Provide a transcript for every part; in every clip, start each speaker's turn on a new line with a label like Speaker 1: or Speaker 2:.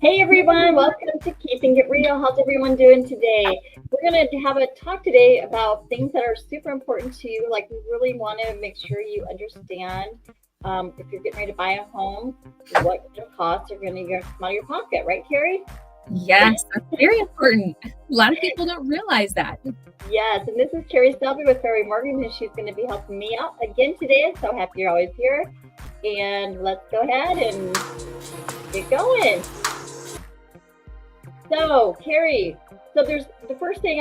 Speaker 1: Hey everyone, welcome to Keeping It Real. How's everyone doing today? We're going to have a talk today about things that are super important to you. Like, we really want to make sure you understand if you're getting ready to buy a home, what kind of costs are going to come out of your pocket, right, Kerri?
Speaker 2: Yes, that's very important. A lot of people don't realize that.
Speaker 1: Yes, and this is Kerri Selby with Ferry Morgan, and she's going to be helping me out again today. I'm so happy you're always here. And let's go ahead and get going. So, Kerri, there's the first thing,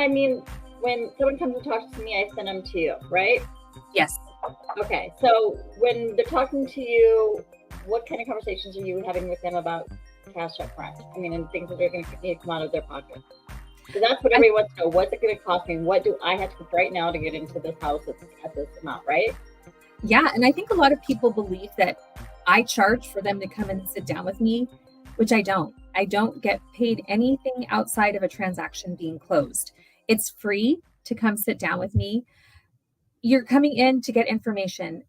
Speaker 1: when someone comes and talks to me, I send them to you, right?
Speaker 2: Yes.
Speaker 1: Okay, so when they're talking to you, what kind of conversations are you having with them about cash up front? And things that they're going to need to come out of their pocket. So that's what everybody wants to know. What's it going to cost me? What do I have to put right now to get into this house at this amount, right?
Speaker 2: Yeah, and I think a lot of people believe that I charge for them to come and sit down with me, which I don't. I don't get paid anything outside of a transaction being closed. It's free to come sit down with me. You're coming in to get information.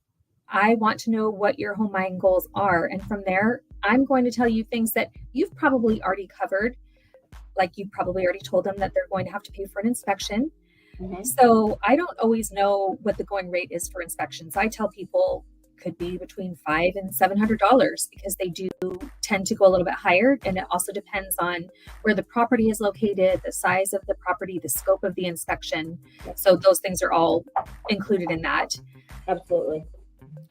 Speaker 2: I want to know what your home buying goals are. And from there, I'm going to tell you things that you've probably already covered. Like, you probably already told them that they're going to have to pay for an inspection. Mm-hmm. So I don't always know what the going rate is for inspections. I tell people could be between $500 and $700 because they do tend to go a little bit higher. And it also depends on where the property is located, the size of the property, the scope of the inspection. So those things are all included in that.
Speaker 1: Absolutely.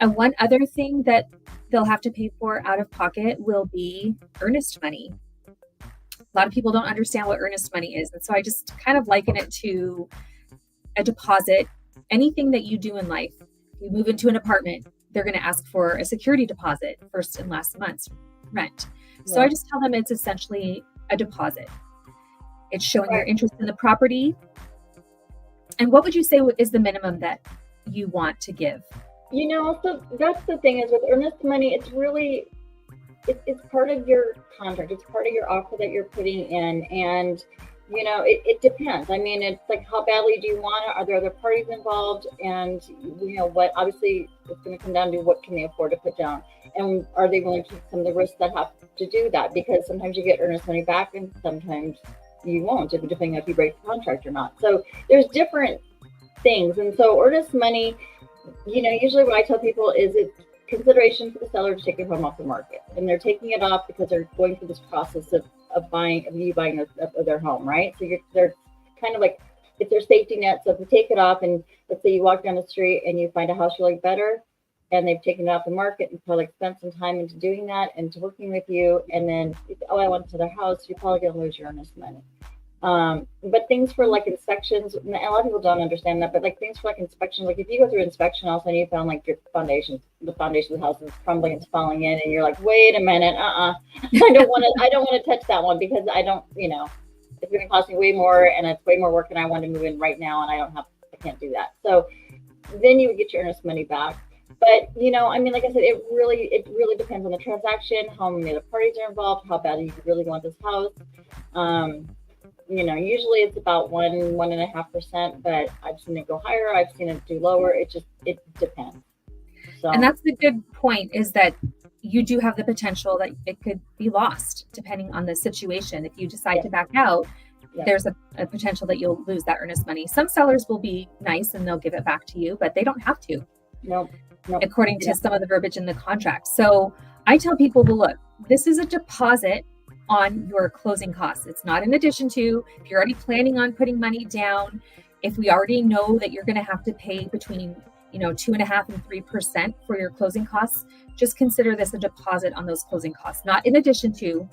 Speaker 2: And one other thing that they'll have to pay for out of pocket will be earnest money. A lot of people don't understand what earnest money is. And so I just kind of liken it to a deposit. Anything that you do in life, you move into an apartment, they're going to ask for a security deposit, first and last month's rent. So I just tell them it's essentially a deposit. It's showing your interest in the property. And what would you say is the minimum that you want to give?
Speaker 1: So that's the thing is with earnest money, it's really, it's part of your contract. It's part of your offer that you're putting in. And, it depends. It's like, how badly do you want it? Are there other parties involved? And, what, obviously it's going to come down to what can they afford to put down? And are they willing to take some of the risks that have to do that? Because sometimes you get earnest money back and sometimes you won't, depending on if you break the contract or not. So there's different things. And so earnest money, usually what I tell people is it's consideration for the seller to take their home off the market. And they're taking it off because they're going through this process of buying their home, right? So they're kind of like, it's their safety net. So if you take it off and let's say you walk down the street and you find a house you like better and they've taken it off the market and probably spent some time into doing that and to working with you, and then, I want to their house, you're probably going to lose your earnest money. But things for like inspections, and a lot of people don't understand that, but like things for like inspection, like if you go through inspection, all of a sudden you found like the foundation of the house is crumbling, it's falling in, and you're like, wait a minute, I don't want to touch that one because I don't, it's going to cost me way more and it's way more work and I want to move in right now and I can't do that. So then you would get your earnest money back. But, like I said, it really depends on the transaction, how many other parties are involved, how badly you really want this house. Usually it's about 1.5%, but I've seen it go higher. I've seen it do lower. It depends. So.
Speaker 2: And that's the good point, is that you do have the potential that it could be lost depending on the situation. If you decide to back out, there's a potential that you'll lose that earnest money. Some sellers will be nice and they'll give it back to you, but they don't have to.
Speaker 1: Nope.
Speaker 2: According to some of the verbiage in the contract. So I tell people, well, look, this is a deposit on your closing costs. It's not in addition to, if you're already planning on putting money down, if we already know that you're going to have to pay between 2.5% and 3% for your closing costs, just consider this a deposit on those closing costs, not in addition to,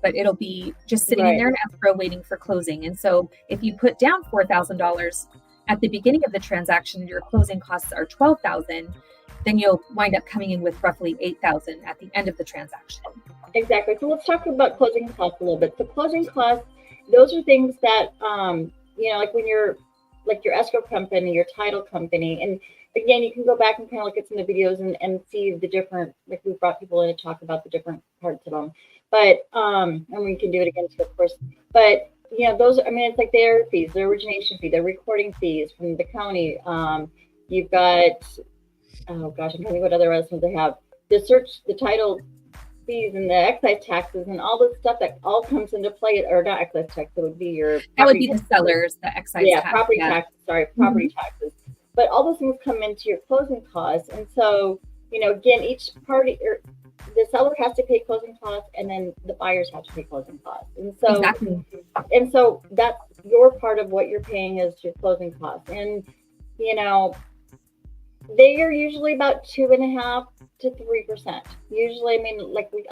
Speaker 2: but it'll be just sitting in there in escrow waiting for closing. And so if you put down $4,000 at the beginning of the transaction, your closing costs are $12,000, then you'll wind up coming in with roughly $8,000 at the end of the transaction.
Speaker 1: Exactly. So let's talk about closing costs a little bit. So closing costs, those are things that, like when you're like your escrow company, your title company, and again, you can go back and kind of look at some of the videos and see the different, like we've brought people in to talk about the different parts of them. But, and we can do it again too, of course. But, those, it's like their fees, their origination fee, their recording fees from the county. You've got, oh gosh, I'm trying to think what other estimates they have. The title fees and the excise taxes and all this stuff that all comes into play, or not excise tax, it would be your
Speaker 2: that would be the sellers, the excise tax.
Speaker 1: Property taxes, property taxes. But all those things come into your closing costs. And so, again, each party, or the seller has to pay closing costs, and then the buyers have to pay closing costs. And so, and so that's your part of what you're paying is your closing costs. And, they are usually about 2.5% to 3%. Usually, I mean,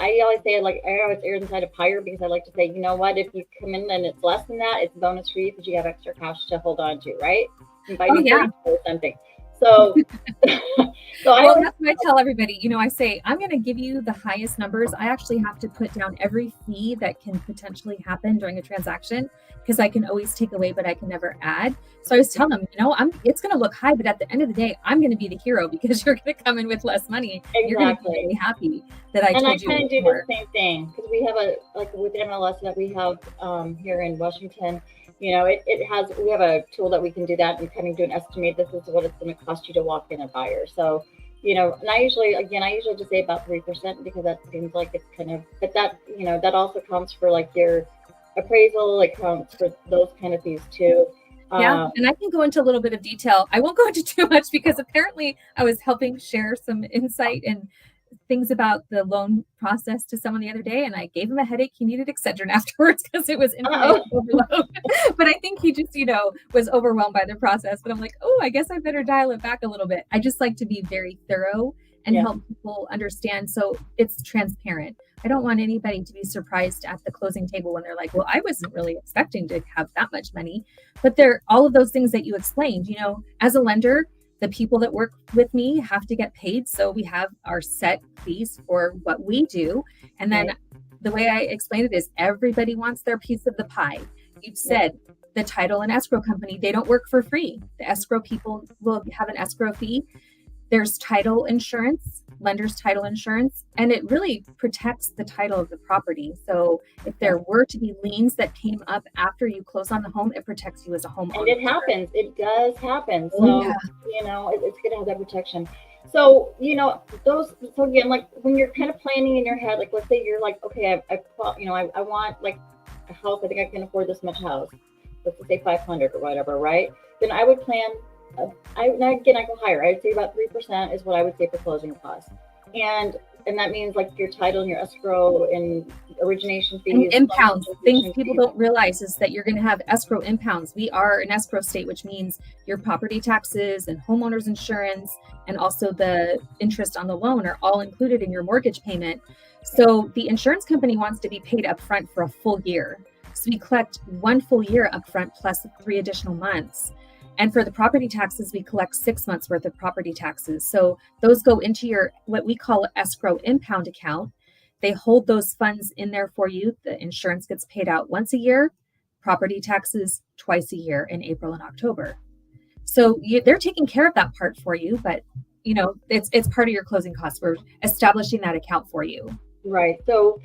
Speaker 1: I always say, I always err on the side of higher, because I like to say, you know what, if you come in and it's less than that, it's bonus for you because you have extra cash to hold on to, right? Or something. So,
Speaker 2: well, that's what I tell everybody. I say, I'm going to give you the highest numbers. I actually have to put down every fee that can potentially happen during a transaction, because I can always take away, but I can never add. So I always tell them, it's going to look high, but at the end of the day, I'm going to be the hero, because you're going to come in with less money.
Speaker 1: Exactly.
Speaker 2: You're going to be really happy that I told you.
Speaker 1: And I kind of do the same thing, because we have with MLS that we have here in Washington. We have a tool that we can do that and kind of do an estimate. This is what it's going to cost you to walk in a buyer. So, and I usually just say about 3%, because that seems like it's kind of, but that, that also counts for your appraisal, counts for those kind of fees too.
Speaker 2: Yeah, and I can go into a little bit of detail. I won't go into too much, because apparently I was helping share some insight and things about the loan process to someone the other day, and I gave him a headache. He needed Excedrin afterwards because it was information overload. But I think he just, was overwhelmed by the process. But I'm like, I guess I better dial it back a little bit. I just like to be very thorough and help people understand, so it's transparent. I don't want anybody to be surprised at the closing table when they're like, well, I wasn't really expecting to have that much money. But they're all of those things that you explained. As a lender, the people that work with me have to get paid. So we have our set fees for what we do. And then the way I explain it is, everybody wants their piece of the pie. You've said the title and escrow company, they don't work for free. The escrow people will have an escrow fee. There's title insurance, lender's title insurance, and it really protects the title of the property. So if there were to be liens that came up after you close on the home, it protects you as a homeowner.
Speaker 1: And it happens. It does happen. So, it's good to have that protection. So, so again, when you're kind of planning in your head, let's say you're okay, I want a house, I think I can afford this much house. Let's say 500 or whatever, right? Then I would plan, I go higher. I'd say about 3% is what I would say for closing costs. And that means your title and your escrow and origination fees.
Speaker 2: And impounds. Things people don't realize is that you're going to have escrow impounds. We are an escrow state, which means your property taxes and homeowners insurance and also the interest on the loan are all included in your mortgage payment. So the insurance company wants to be paid upfront for a full year. So we collect 1 full year upfront plus 3 additional months. And for the property taxes, we collect 6 months worth of property taxes. So those go into your, what we call escrow impound account. They hold those funds in there for you. The insurance gets paid out once a year, property taxes twice a year in April and October. So they're taking care of that part for you, but it's part of your closing costs. We're establishing that account for you.
Speaker 1: Right. So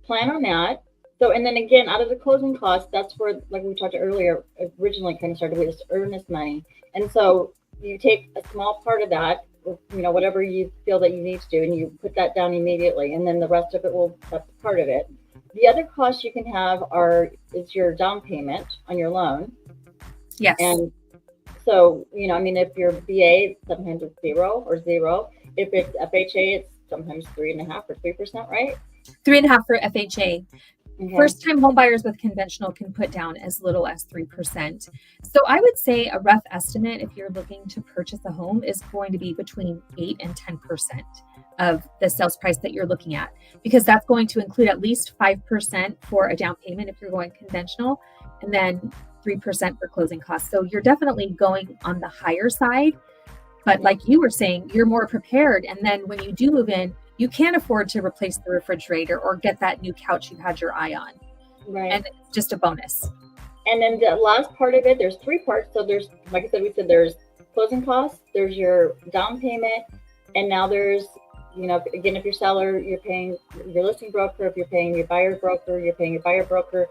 Speaker 1: plan on that. So, and then again, out of the closing costs, that's where, we talked earlier, originally kind of started with this earnest money. And so you take a small part of that, whatever you feel that you need to do, and you put that down immediately. And then the rest of it that's part of it. The other costs you can have is your down payment on your loan.
Speaker 2: Yes.
Speaker 1: And so, if you're VA, sometimes it's 0 or 0. If it's FHA, it's sometimes 3.5 or 3%, right?
Speaker 2: 3.5 for FHA. Mm-hmm. First-time home buyers with conventional can put down as little as 3%. So I would say a rough estimate, if you're looking to purchase a home, is going to be between 8 and 10% of the sales price that you're looking at, because that's going to include at least 5% for a down payment if you're going conventional, and then 3% for closing costs. So you're definitely going on the higher side. But like you were saying, you're more prepared. And then when you do move in, you can't afford to replace the refrigerator or get that new couch you've had your eye on.
Speaker 1: Right.
Speaker 2: And it's just a bonus.
Speaker 1: And then the last part of it, there's 3 parts. So there's, like I said, there's closing costs, there's your down payment, and now there's, again, if you're seller, you're paying your listing broker. If you're paying your buyer broker, you're paying your buyer broker.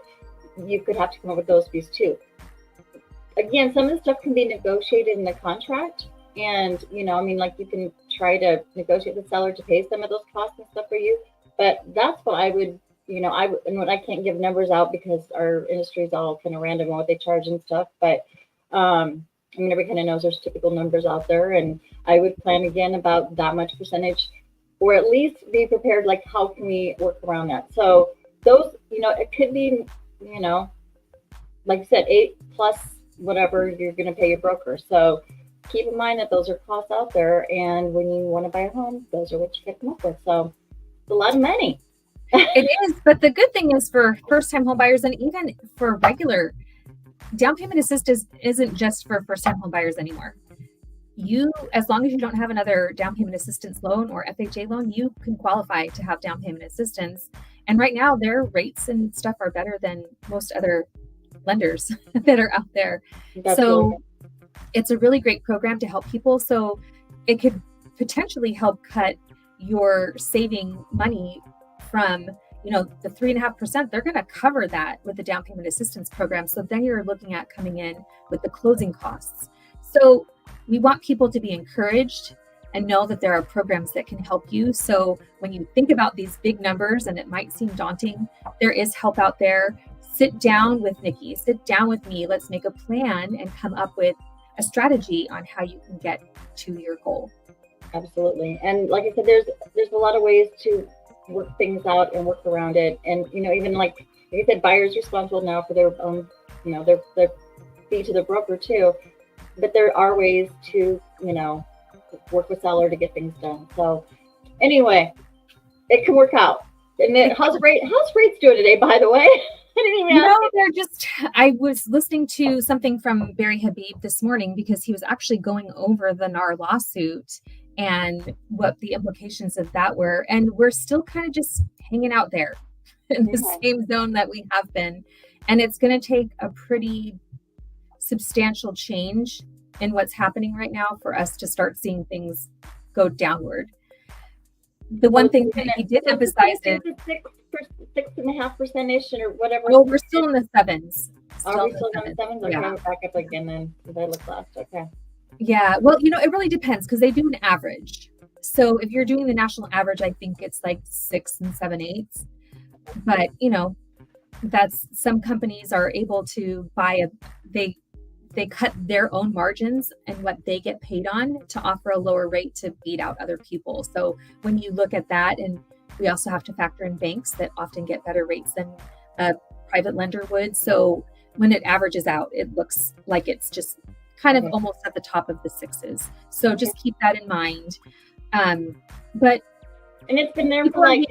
Speaker 1: You could have to come up with those fees too. Again, some of the stuff can be negotiated in the contract. And, you can try to negotiate the seller to pay some of those costs and stuff for you. But that's what I would, and when I can't give numbers out because our industry is all kind of random on what they charge and stuff. But everybody kind of knows there's typical numbers out there, and I would plan again about that much percentage, or at least be prepared. Like, how can we work around that? So those, it could be, like I said, 8 plus whatever you're going to pay your broker. So keep in mind that those are costs out there, and when you want to buy a home, those are what you get them up with. So it's a lot of money.
Speaker 2: It is, but the good thing is for first-time home buyers, and even for regular, down payment assistance isn't just for first-time home buyers anymore. You, as long as you don't have another down payment assistance loan or FHA loan, you can qualify to have down payment assistance. And right now, their rates and stuff are better than most other lenders that are out there. So it's a really great program to help people. So it could potentially help cut your saving money from, the 3.5%. They're going to cover that with the down payment assistance program. So then you're looking at coming in with the closing costs. So we want people to be encouraged and know that there are programs that can help you. So when you think about these big numbers and it might seem daunting, there is help out there. Sit down with Niki, sit down with me. Let's make a plan and come up with a strategy on how you can get to your goal.
Speaker 1: Absolutely. And like I said, there's a lot of ways to work things out and work around it. And, even like I said, buyers responsible now for their own, their fee to the broker too. But there are ways to, work with seller to get things done. So anyway, it can work out. And then how's rates doing today, by the way? I didn't even ask.
Speaker 2: I was listening to something from Barry Habib this morning because he was actually going over the NAR lawsuit and what the implications of that were. And we're still kind of just hanging out there in the same zone that we have been. And it's going to take a pretty substantial change in what's happening right now for us to start seeing things go downward. The one thing that he did emphasize is
Speaker 1: 6.5% or whatever.
Speaker 2: No, we're still in the sevens.
Speaker 1: Are we still in the sevens? Okay,
Speaker 2: Yeah.
Speaker 1: we're back up again then. Because I looked last. Okay.
Speaker 2: Yeah, well, it really depends because they do an average. So if you're doing the national average, I think it's like 6 7/8. But that's, some companies are able to buy they cut their own margins and what they get paid on to offer a lower rate to beat out other people. So when you look at that, and we also have to factor in banks that often get better rates than a private lender would. So when it averages out, it looks like it's just kind of almost at the top of the sixes. So just keep that in mind.
Speaker 1: And it's been there for like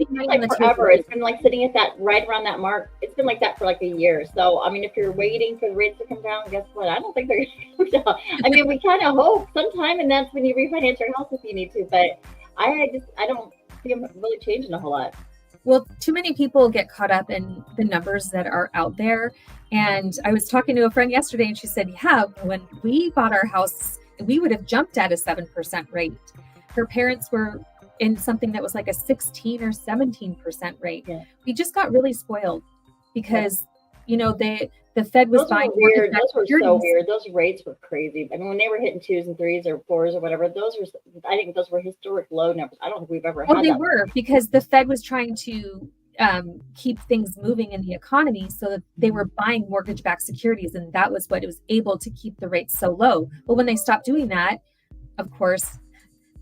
Speaker 1: forever. It's been like sitting at that right around that mark. It's been like that for like a year. So if you're waiting for the rates to come down, guess what? I don't think they're going to come down. We kind of hope sometime, and that's when you refinance your house if you need to. But I don't see them really changing a whole lot.
Speaker 2: Well, too many people get caught up in the numbers that are out there. And I was talking to a friend yesterday, and she said, yeah, when we bought our house, we would have jumped at a 7% rate. Her parents were in something that was like a 16 or 17% rate. Yeah. We just got really spoiled because, the Fed was buying.
Speaker 1: Weird. Those were so weird. Those rates were crazy. When they were hitting 2s and 3s or 4s or whatever, I think those were historic low numbers. I don't think we've ever had that.
Speaker 2: They were, because the Fed was trying to keep things moving in the economy, so that they were buying mortgage-backed securities, and that was what it was able to keep the rates so low. But when they stopped doing that, of course,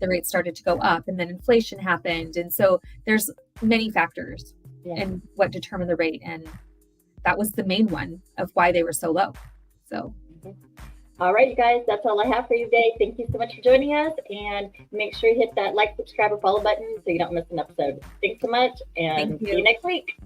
Speaker 2: the rates started to go up, and then inflation happened. And so there's many factors in what determine the rate. And that was the main one of why they were so low. So.
Speaker 1: All right, you guys, that's all I have for you today. Thank you so much for joining us. And make sure you hit that like, subscribe, or follow button so you don't miss an episode. Thanks so much. And see you next week.